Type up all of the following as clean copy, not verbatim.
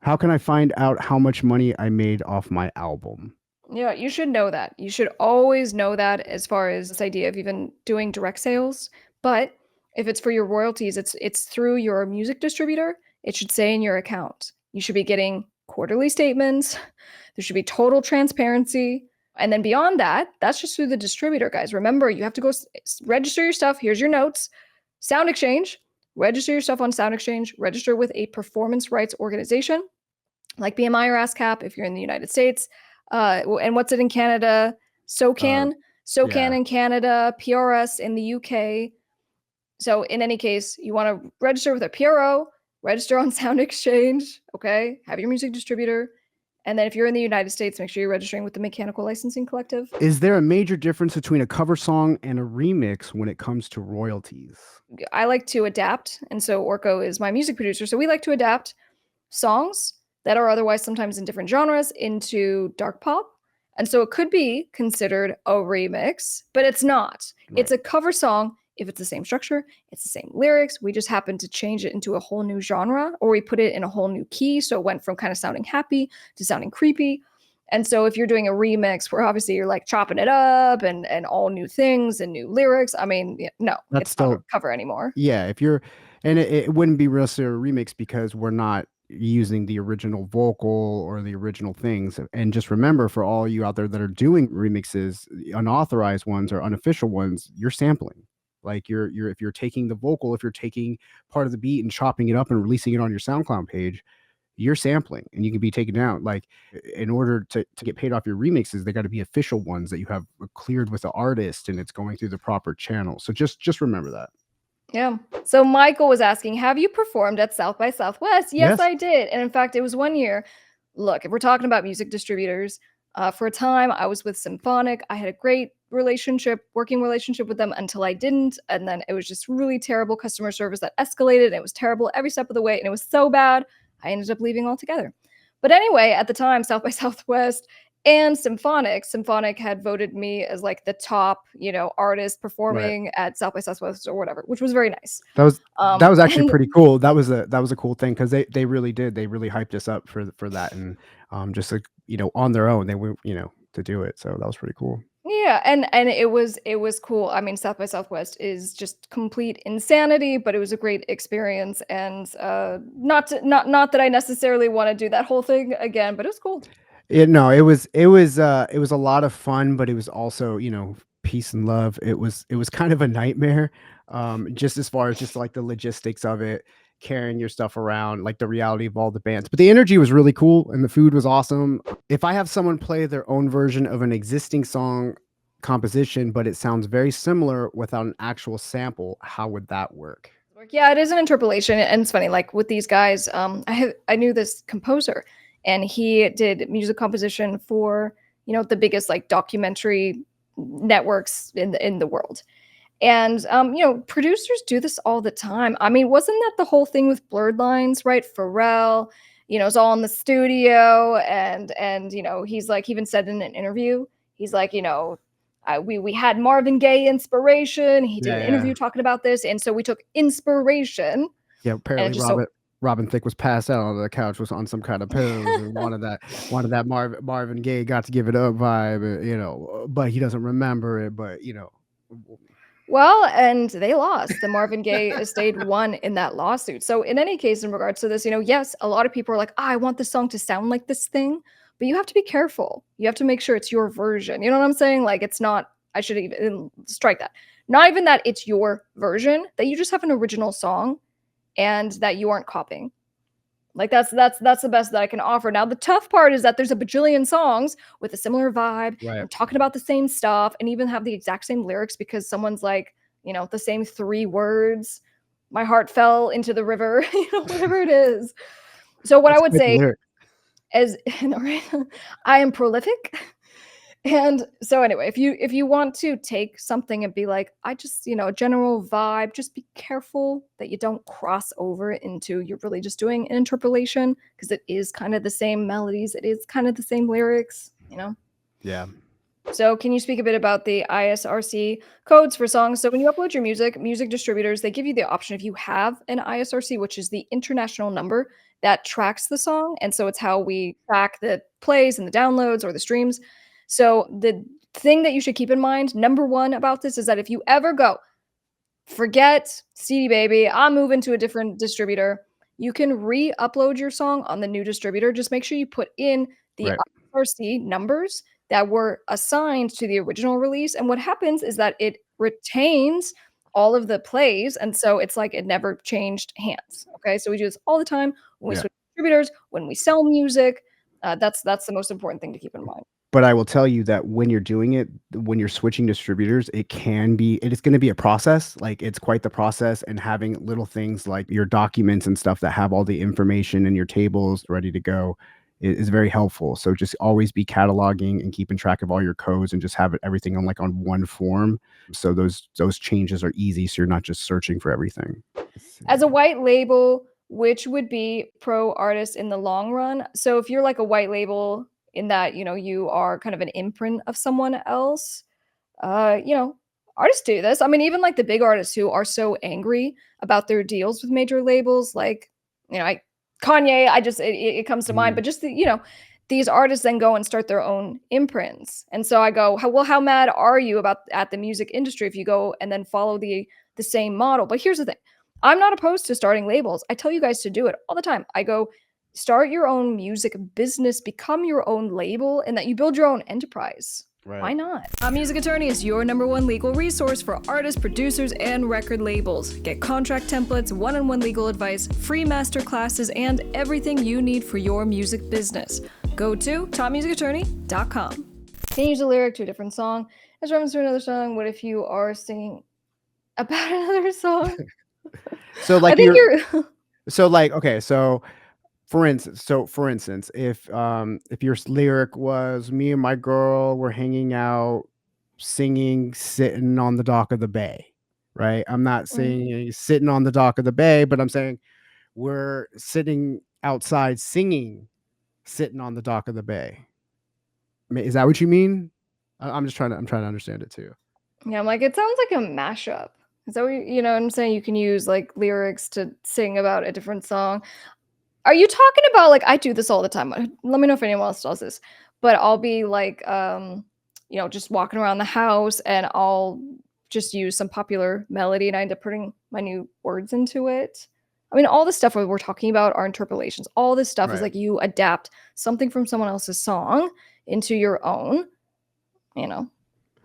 How can I find out how much money I made off my album? Yeah, you should know that. You should always know that as far as this idea of even doing direct sales. But if it's for your royalties, it's through your music distributor. It should say in your account. You should be getting quarterly statements. There should be total transparency. And then beyond that, that's just through the distributor, guys. Remember, you have to go register your stuff. Here's your notes. Sound Exchange, register your stuff on Sound Exchange, register with a performance rights organization like BMI or ASCAP if you're in the United States. And what's it in Canada? Uh, SOCAN, SOCAN yeah. in Canada, PRS in the UK. So in any case, you want to register with a PRO, register on Sound Exchange, okay? Have your music distributor. And then if you're in the United States, make sure you're registering with the Mechanical Licensing Collective. Is there a major difference between a cover song and a remix when it comes to royalties? I like to adapt, and so Orko is my music producer. So we like to adapt songs that are otherwise sometimes in different genres into dark pop. And so it could be considered a remix, but it's not. It's Right. a cover song. If it's the same structure, it's the same lyrics. We just happen to change it into a whole new genre, or we put it in a whole new key. So it went from kind of sounding happy to sounding creepy. And so if you're doing a remix where obviously you're like chopping it up and all new things and new lyrics, I mean, no, That's it's not a still cover anymore. yeah, if you're and it wouldn't be really a remix because we're not using the original vocal or the original things. And just remember for all you out there that are doing remixes, unauthorized ones or unofficial ones, you're sampling. Like you're if you're taking the vocal, if you're taking part of the beat and chopping it up and releasing it on your SoundCloud page, you're sampling and you can be taken down. Like in order to get paid off your remixes, they got to be official ones that you have cleared with the artist and it's going through the proper channel. So just remember that. Yeah. So Michael was asking, have you performed at South by Southwest? Yes, Yes. I did. And in fact, it was 1 year. Look, if we're talking about music distributors, for a time I was with Symphonic. I had a great working relationship with them until I didn't. And then it was just really terrible customer service that escalated. And it was terrible every step of the way. And it was so bad, I ended up leaving altogether. But anyway, at the time, South by Southwest and Symphonic had voted me as like the top, artist Right. performing at South by Southwest or whatever, which was very nice. That was actually And pretty cool. That was a cool thing because they really did. They really hyped us up for that and just like on their own they were to do it. So that was pretty cool. yeah, and it was cool. I mean, South by Southwest is just complete insanity, but it was a great experience, and not that I necessarily want to do that whole thing again, but it was cool. No, it was a lot of fun, but it was also, peace and love. It was kind of a nightmare, just as far as just like the logistics of it, carrying your stuff around, like the reality of all the bands. But the energy was really cool and the food was awesome. If I have someone play their own version of an existing song composition, but it sounds very similar without an actual sample, how would that work? Yeah, it is an interpolation, and it's funny. Like with these guys, I knew this composer, and he did music composition for the biggest like documentary networks in the world. And producers do this all the time. I mean, wasn't that the whole thing with Blurred Lines, right? Pharrell, is all in the studio, and he's like, he even said in an interview, he's like, we had Marvin Gaye inspiration. He did Yeah, an yeah. interview talking about this, and so we took inspiration, Yeah, and it apparently just so Robin Thicke was passed out on the couch, was on some kind of pills, and wanted that Marvin Gaye got to give it up vibe, but he doesn't remember it, but Well, and they lost. The Marvin Gaye estate won in that lawsuit. So, in any case, in regards to this, yes, a lot of people are like, I want the song to sound like this thing, but you have to be careful. You have to make sure it's your version. You know what I'm saying? Like, it's not, I should even strike that. Not even that it's your version, that you just have an original song and that you aren't copying. Like that's the best that I can offer. Now the tough part is that there's a bajillion songs with a similar vibe right. and talking about the same stuff and even have the exact same lyrics because someone's like, the same 3 words. My heart fell into the river, whatever it is. So what I That's would quite the say lyric. is, right, I am prolific. And so anyway, if you want to take something and be like, I just, a general vibe, just be careful that you don't cross over into you're really just doing an interpolation because it is kind of the same melodies, it is kind of the same lyrics. Yeah. So can you speak a bit about the ISRC codes for songs? So when you upload your music distributors, they give you the option if you have an ISRC, which is the international number that tracks the song, and so it's how we track the plays and the downloads or the streams. So the thing that you should keep in mind, number 1 about this is that if you ever go, "Forget CD Baby, I'm moving to a different distributor," you can re-upload your song on the new distributor. Just make sure you put in the Right. ISRC numbers that were assigned to the original release, and what happens is that it retains all of the plays, and so it's like it never changed hands, okay? So we do this all the time when we Yeah. switch distributors, when we sell music, that's the most important thing to keep in mind. But I will tell you that when you're doing it, when you're switching distributors, it is gonna be a process, like, it's quite the process, and having little things like your documents and stuff that have all the information and your tables ready to go is very helpful. So just always be cataloging and keeping track of all your codes and just have everything on, like, on one form, so those changes are easy, so you're not just searching for everything. Let's As a see. white label, which would be pro artist in the long run? So if you're like a white label in that, you are kind of an imprint of someone else, you know, artists do this. I mean, even like the big artists who are so angry about their deals with major labels, like, I Kanye, it comes to mind, Mhm. but just these artists then go and start their own imprints. And so I go, well, how mad are you about at the music industry if you go and then follow the same model? But here's the thing. I'm not opposed to starting labels. I tell you guys to do it all the time. I go, start your own music business, become your own label, and that you build your own enterprise. Why Right. not? A Music Attorney is your #1 legal resource for artists, producers, and record labels. Get contract templates, one-on-one legal advice, free master classes, and everything you need for your music business. Go to topmusicattorney.com. Can you use a lyric to a different song as reference to another song? What if you are singing about another song? So, I like, think you're you're so, like, okay, for instance, if your lyric was me and my girl were hanging out, singing, sitting on the dock of the bay, right? I'm not Mm. saying sitting on the dock of the bay, but I'm saying we're sitting outside singing, sitting on the dock of the bay. Is that what you mean? I'm trying to understand it too. Yeah, I'm like, it sounds like a mashup. Is that what you know what I'm saying? You can use like lyrics to sing about a different song. Are you talking about like I do this all the time. Let me know if anyone else does this. But I'll be like just walking around the house and I'll just use some popular melody and I end up putting my new words into it. I mean, all the stuff we're talking about are interpolations. All this stuff is Right. like you adapt something from someone else's song into your own, you know.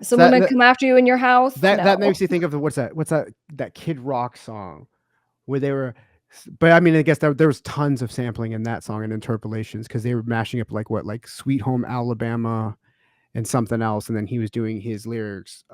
Is So someone gonna come after you in your house? that No. makes you think of what's that Kid Rock song where they were but I mean, I guess there was tons of sampling in that song and interpolations because they were mashing up like Sweet Home Alabama and something else, and then he was doing his lyrics.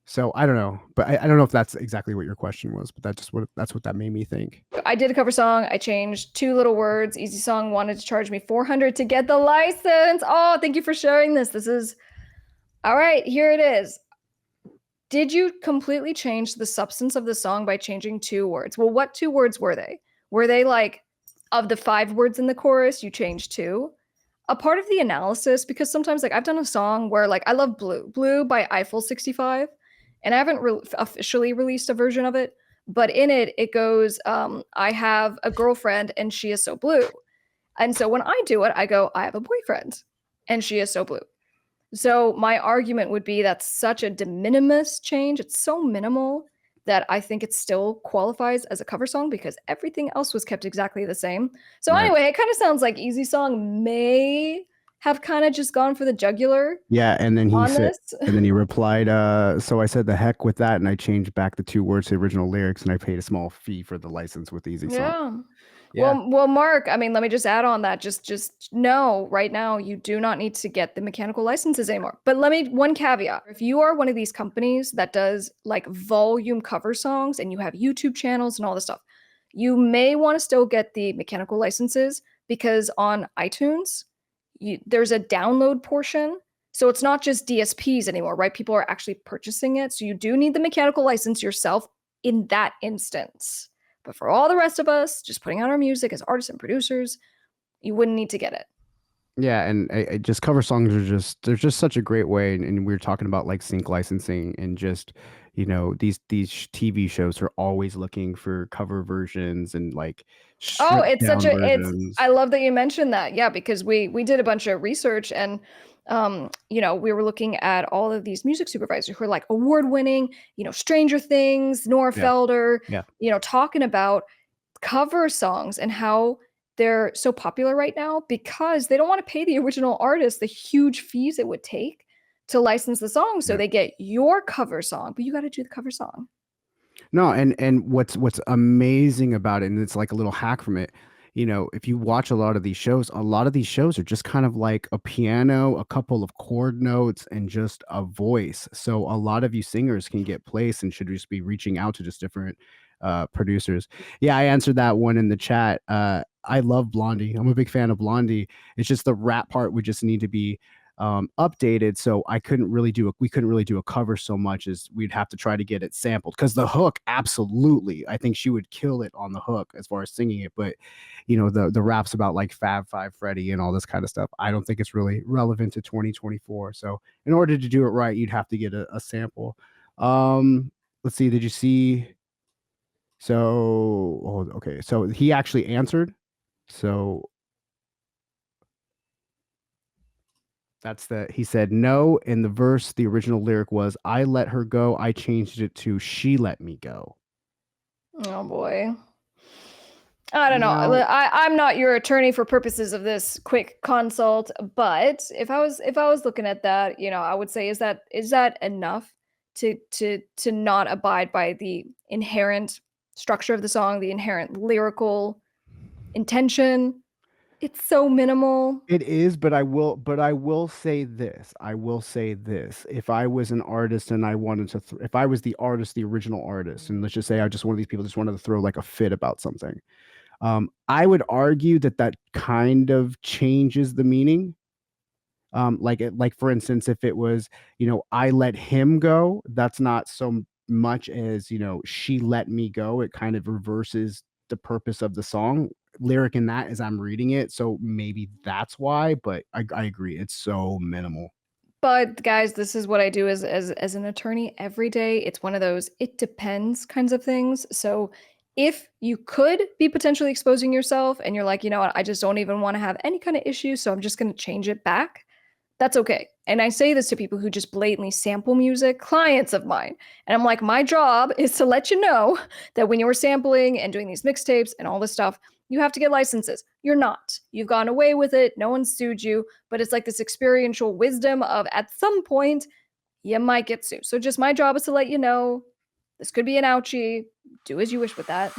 So I don't know, but I don't know if that's exactly what your question was, but that's what that made me think. I did a cover song. I changed 2 little words. Easy Song wanted to charge me 400 to get the license. Oh, thank you for sharing this. This is all right. Here it is. Did you completely change the substance of the song by changing 2 words? Well, what 2 words were they? Were they like of the 5 words in the chorus, you changed 2? A part of the analysis, because sometimes like I've done a song where like I love Blue by Eiffel 65, and I haven't officially released a version of it, but in it, it goes, I have a girlfriend and she is so blue. And so when I do it, I go, I have a boyfriend and she is so blue. So my argument would be that's such a de minimis change. It's so minimal that I think it still qualifies as a cover song because everything else was kept exactly the same. So Right. anyway, it kind of sounds like Easy Song may have kind of just gone for the jugular Yeah, and then he on said, this. and then he replied, so I said the heck with that, and I changed back the 2 words to the original lyrics, and I paid a small fee for the license with Easy Song. Yeah. Yeah. Well, Mark, I mean, let me just add on that. Just know right now you do not need to get the mechanical licenses anymore. But let me one caveat. If you are one of these companies that does like volume cover songs and you have YouTube channels and all this stuff, you may want to still get the mechanical licenses because on iTunes, there's a download portion. So it's not just DSPs anymore, right? People are actually purchasing it. So you do need the mechanical license yourself in that instance. But for all the rest of us, just putting out our music as artists and producers, you wouldn't need to get it. Yeah, and just cover songs are just they're just such a great way. And we were talking about like sync licensing and just these TV shows are always looking for cover versions and like Oh, stripped it's such down a it's I versions. love that you mentioned that. Yeah, because we did a bunch of research and we were looking at all of these music supervisors who are like award-winning, Stranger Things, Nora Yeah, Felder, yeah. talking about cover songs and how they're so popular right now because they don't want to pay the original artist the huge fees it would take to license the song. So Yeah. they get your cover song, but you got to do the cover song. No, and what's amazing about it, and it's like a little hack from it, if you watch a lot of these shows, a lot of these shows are just kind of like a piano, a couple of chord notes, and just a voice. So a lot of you singers can get placed and should just be reaching out to just different producers. Yeah, I answered that one in the chat. I love Blondie. I'm a big fan of Blondie. It's just the rap part would just need to be updated, so we couldn't really do a cover so much as we'd have to try to get it sampled, because the hook, absolutely, I think she would kill it on the hook as far as singing it. But the raps about like Fab Five Freddy and all this kind of stuff, I don't think it's really relevant to 2024. So in order to do it right, you'd have to get a sample. Let's see, did you see? So, oh, okay, so he actually answered. So he said no. In the verse, the original lyric was, I let her go. I changed it to she let me go. Oh boy. I don't know. Now, I'm not your attorney for purposes of this quick consult, but if I was looking at that, I would say is that enough to not abide by the inherent structure of the song, the inherent lyrical intention? It's so minimal. it is, but I will say this. I will say this. If I was an artist and I wanted to, if I was the artist, the original artist, and let's just say I just one of these people just wanted to throw like a fit about something, I would argue that that kind of changes the meaning. Like for instance, if it was, I let him go, that's not so much as, she let me go. It kind of reverses the purpose of the song lyric in that as I'm reading it. So maybe that's why, but I agree. It's so minimal. But guys, this is what I do as an attorney every day. It's one of those it depends kinds of things. So if you could be potentially exposing yourself and you're like, you know what, I just don't even want to have any kind of issue, so I'm just going to change it back. That's okay. And I say this to people who just blatantly sample music, clients of mine. And I'm like, my job is to let you know that when you're sampling and doing these mixtapes and all this stuff, you have to get licenses. You're not. You've gone away with it. No one sued you. But it's like this experiential wisdom of at some point, you might get sued. So just my job is to let you know this could be an ouchie. Do as you wish with that.